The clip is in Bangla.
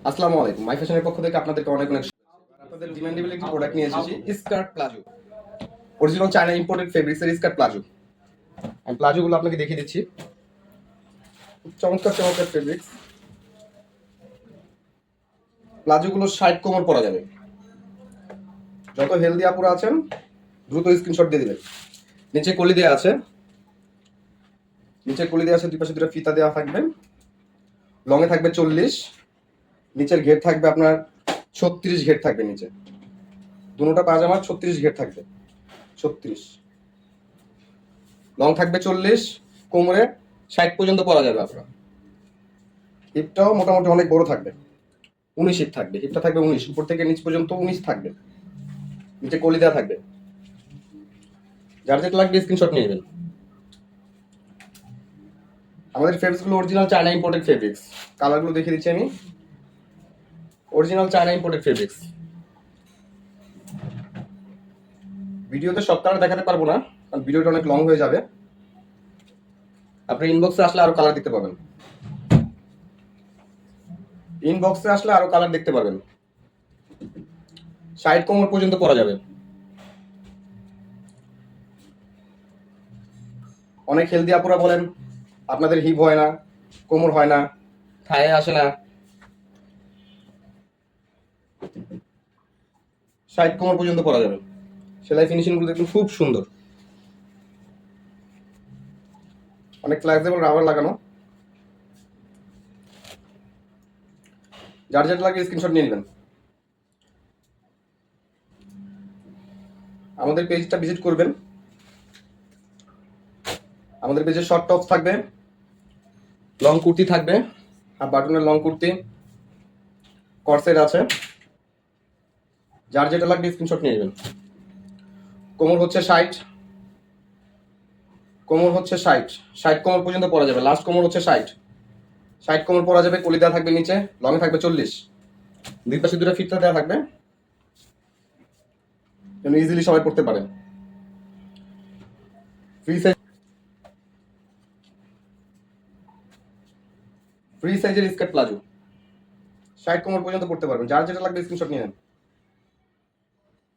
আসসালামু আলাইকুম। মাই ফ্যাশনের পক্ষ থেকে আপনাদেরকে অনেক অনেক শুভেচ্ছা। আপনাদের ডিমান্ডেবল একটি প্রোডাক্ট নিয়ে এসেছি, skirt palazzo. Original China imported ফেব্রিক্সের স্কার্ট প্লাজো। আমি প্লাজোগুলো আপনাকে দেখিয়ে দিচ্ছি। খুব চমৎকার চমৎকার ফেব্রিক্স। প্লাজোগুলো 60 কোমর পরা যাবে। যত হেলদি আপুরা আছেন দ্রুত স্ক্রিনশট দিয়ে দিবেন। নিচে কলি দেওয়া আছে, দুই পাশে দুটো ফিতা দেওয়া থাকবে। লংয়ে থাকবে 40, নিচের ঘের থাকবে আপনার 36 ঘের থাকবে নিচে। দুটোটা পাজামার 36 ঘের থাকবে, 36। লং থাকবে 40, কোমরে 60 পর্যন্ত পরা যাবে আপনার। হিপটাও মোটামুটি অনেক বড় থাকবে, 19 হিপ থাকবে। হিপটা থাকবে 19, উপর থেকে নিচ পর্যন্ত 19 থাকবে। নিচে কলি দেওয়া থাকবে। যার যেটা লাগবে স্ক্রিনশট নিয়ে নেবেন। আমাদের ফেব্রিক্সগুলো অরিজিনাল চায়না ইম্পোর্টেড ফেব্রিক্স। কালারগুলো দেখিয়ে দিচ্ছি আমি। Original China imported fabrics. ভিডিওতে সব কালার দেখাতে পারবো না, কারণ ভিডিওটা অনেক লং হয়ে যাবে। আপনি ইনবক্সে আসলে আরো কালার দেখতে পাবেন। ইনবক্সে আসলে আরো কালার দেখতে পাবেন। 60 কোমর পর্যন্ত পরা যাবে। অনেক হেলদি আপুরা বলেন আপনাদের হিপ হয় না, কোমর হয় না, থায়ে আসে না। 60 কোমর পর্যন্ত পরা যাবে। সেলাই ফিনিশিং গুলো দেখুন, খুব সুন্দর। অনেক ফ্লেক্সিবল রাবার লাগানো। যার যেটা লাগে স্ক্রিনশট নিয়ে নেবেন। আমাদের পেজটা ভিজিট করবেন। আমাদের পেজে শর্ট টপস থাকবে, লং কুর্তি থাকবে, আর বাটনের লং কুর্তি, কর্সেট আছে। যার যেটা লাগবে স্ক্রিনশট নিয়ে নেবেন। কোমর হচ্ছে 60, কোমর হচ্ছে 60 কোমর পর্যন্ত পরা যাবে। লাস্ট কোমর হচ্ছে 60 কোমর পরা যাবে। কলি দেওয়া থাকবে নিচে, লংয়ে থাকবে 40। দুই পাশে দুটো ফিতা দেওয়া থাকবে, যেন ইজিলি সবাই পড়তে পারেন। ফ্রি সাইজ, ফ্রি সাইজের স্কার্ট প্লাজো 60 কোমর পর্যন্ত পড়তে পারবেন। যার যেটা লাগবে স্ক্রিনশট নিয়ে নেন।